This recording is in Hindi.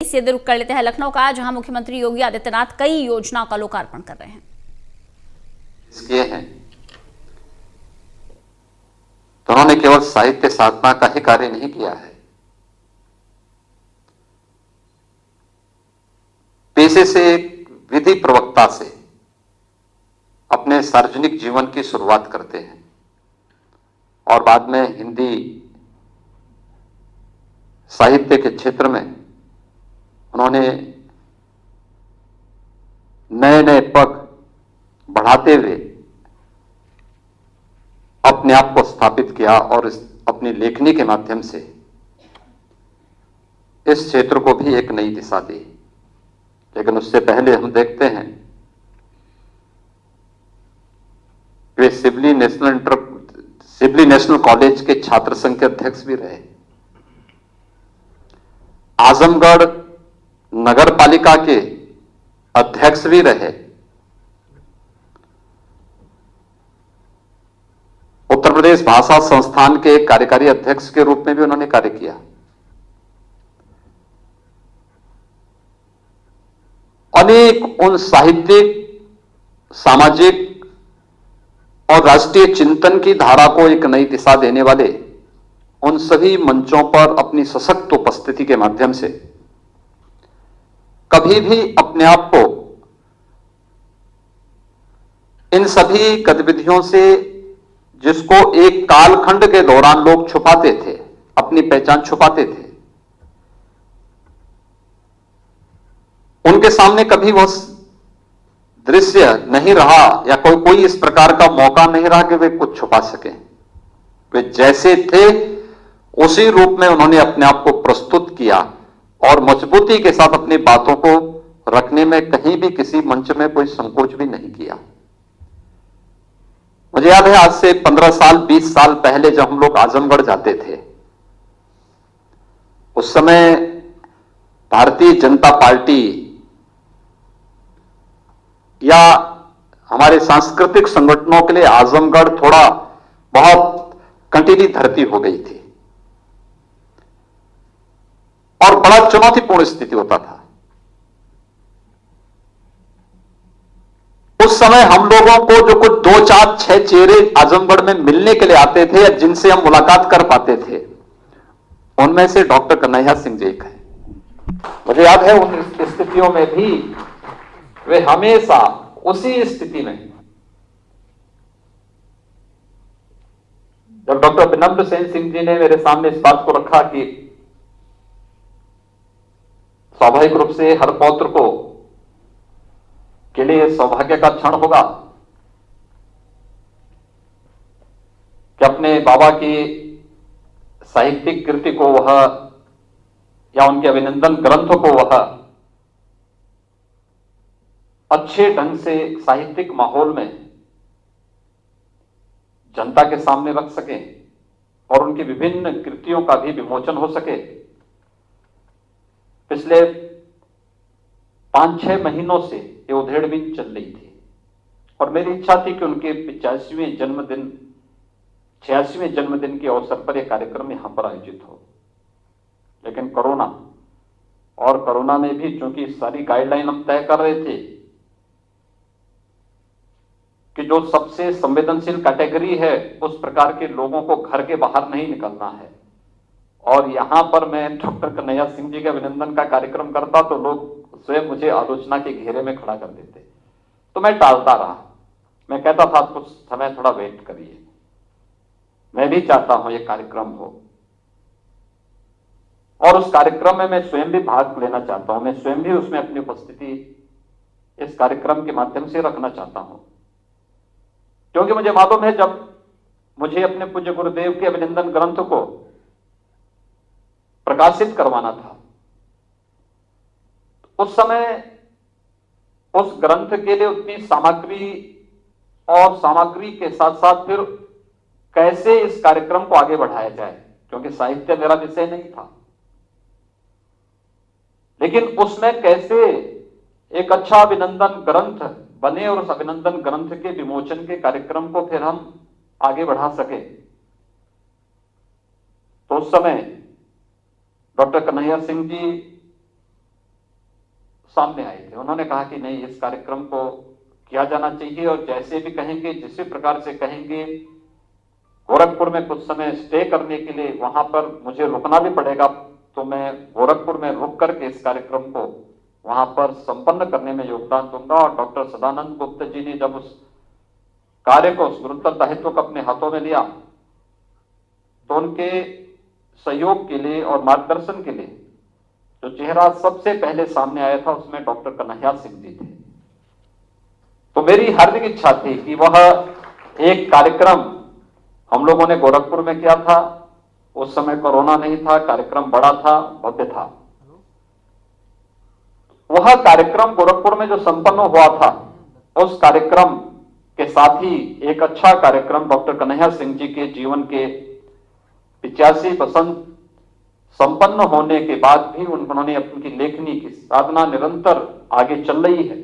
सीधे रुख कर लेते हैं लखनऊ का, जहां मुख्यमंत्री योगी आदित्यनाथ कई योजनाओं का लोकार्पण कर रहे हैं। किए हैं तो उन्होंने केवल साहित्य साधना का ही कार्य नहीं किया है, पेशे से एक विधि प्रवक्ता से अपने सार्वजनिक जीवन की शुरुआत करते हैं और बाद में हिंदी साहित्य के क्षेत्र में उन्होंने नए नए पग बढ़ाते हुए अपने आप को स्थापित किया और अपनी लेखनी के माध्यम से इस क्षेत्र को भी एक नई दिशा दी। लेकिन उससे पहले हम देखते हैं वे सिबली नेशनल कॉलेज के छात्र संघ के अध्यक्ष भी रहे, आजमगढ़ नगर पालिका के अध्यक्ष भी रहे, उत्तर प्रदेश भाषा संस्थान के एक कार्यकारी अध्यक्ष के रूप में भी उन्होंने कार्य किया। अनेक उन साहित्यिक, सामाजिक और राष्ट्रीय चिंतन की धारा को एक नई दिशा देने वाले उन सभी मंचों पर अपनी सशक्त उपस्थिति के माध्यम से कभी भी अपने आप को इन सभी गतिविधियों से, जिसको एक कालखंड के दौरान लोग छुपाते थे, अपनी पहचान छुपाते थे, उनके सामने कभी वह दृश्य नहीं रहा या कोई इस प्रकार का मौका नहीं रहा कि वे कुछ छुपा सके। वे जैसे थे उसी रूप में उन्होंने अपने आप को प्रस्तुत किया और मजबूती के साथ अपनी बातों को रखने में कहीं भी किसी मंच में कोई संकोच भी नहीं किया। मुझे याद है आज से 15 साल 20 साल पहले जब हम लोग आजमगढ़ जाते थे, उस समय भारतीय जनता पार्टी या हमारे सांस्कृतिक संगठनों के लिए आजमगढ़ थोड़ा बहुत कंटीली धरती हो गई थी और बड़ा चुनौतीपूर्ण स्थिति होता था। उस समय हम लोगों को जो कुछ 2 4 6 चेहरे आजमगढ़ में मिलने के लिए आते थे या जिनसे हम मुलाकात कर पाते थे, उनमें से डॉक्टर कन्हैया सिंह जी एक है। मुझे याद है उन स्थितियों में भी वे हमेशा उसी स्थिति में, जब डॉक्टर विनम्र सेन सिंह जी ने मेरे सामने इस बात को रखा कि स्वाभाविक रूप से हर पौत्र को के लिए सौभाग्य का क्षण होगा कि अपने बाबा की साहित्यिक कृति को वह या उनके अभिनंदन ग्रंथ को वह अच्छे ढंग से साहित्यिक माहौल में जनता के सामने रख सके और उनकी विभिन्न कृतियों का भी विमोचन हो सके। पिछले 5-6 महीनों से ये उधेड़बीन चल रही थी और मेरी इच्छा थी कि उनके 85वें जन्मदिन 86वें जन्मदिन के अवसर पर यह कार्यक्रम यहां पर आयोजित हो। लेकिन कोरोना में भी चूंकि सारी गाइडलाइन हम तय कर रहे थे कि जो सबसे संवेदनशील कैटेगरी है उस प्रकार के लोगों को घर के बाहर नहीं निकलना है, और यहां पर मैं डॉक्टर कन्हैया सिंह जी के अभिनंदन का कार्यक्रम करता तो लोग स्वयं मुझे आलोचना के घेरे में खड़ा कर देते, तो मैं टालता रहा। मैं कहता था कुछ समय थोड़ा वेट करिए, मैं भी चाहता हूं ये कार्यक्रम हो और उस कार्यक्रम में मैं स्वयं भी भाग लेना चाहता हूं, मैं स्वयं भी उसमें अपनी उपस्थिति इस कार्यक्रम के माध्यम से रखना चाहता हूं, क्योंकि मुझे मालूम है जब मुझे अपने पूज्य गुरुदेव के अभिनंदन ग्रंथ को प्रकाशित करवाना था, उस समय उस ग्रंथ के लिए उतनी सामग्री और सामग्री के साथ साथ फिर कैसे इस कार्यक्रम को आगे बढ़ाया जाए, क्योंकि साहित्य मेरा विषय नहीं था, लेकिन उसमें कैसे एक अच्छा अभिनंदन ग्रंथ बने और उस अभिनंदन ग्रंथ के विमोचन के कार्यक्रम को फिर हम आगे बढ़ा सके। तो उस समय डॉक्टर कन्हैया सिंह जी सामने आए थे। उन्होंने कहा कि नहीं, इस कार्यक्रम को किया जाना चाहिए और जैसे भी कहेंगे, जिस भी प्रकार से कहेंगे, गोरखपुर में कुछ समय स्टे करने के लिए वहां पर मुझे रुकना भी पड़ेगा, तो मैं गोरखपुर में रुक करके इस कार्यक्रम को वहां पर संपन्न करने में योगदान दूंगा। और डॉक्टर सदानंद गुप्ता जी ने जब उस कार्य को, उस गुरुतर दायित्व को अपने हाथों में लिया, तो उनके सहयोग के लिए और मार्गदर्शन के लिए जो चेहरा सबसे पहले सामने आया था, उसमें डॉक्टर कन्हैया सिंह जी थे। तो मेरी हार्दिक इच्छा थी कि वह एक कार्यक्रम हम लोगों ने गोरखपुर में किया था। उस समय कोरोना नहीं था, कार्यक्रम बड़ा था, भव्य था। वह कार्यक्रम गोरखपुर में जो संपन्न हुआ था, उस कार्यक्रम के साथ ही एक अच्छा कार्यक्रम डॉक्टर कन्हैया सिंह जी के जीवन के 85 वसंत संपन्न होने के बाद भी उन्होंने अपनी लेखनी की साधना निरंतर आगे चल रही है।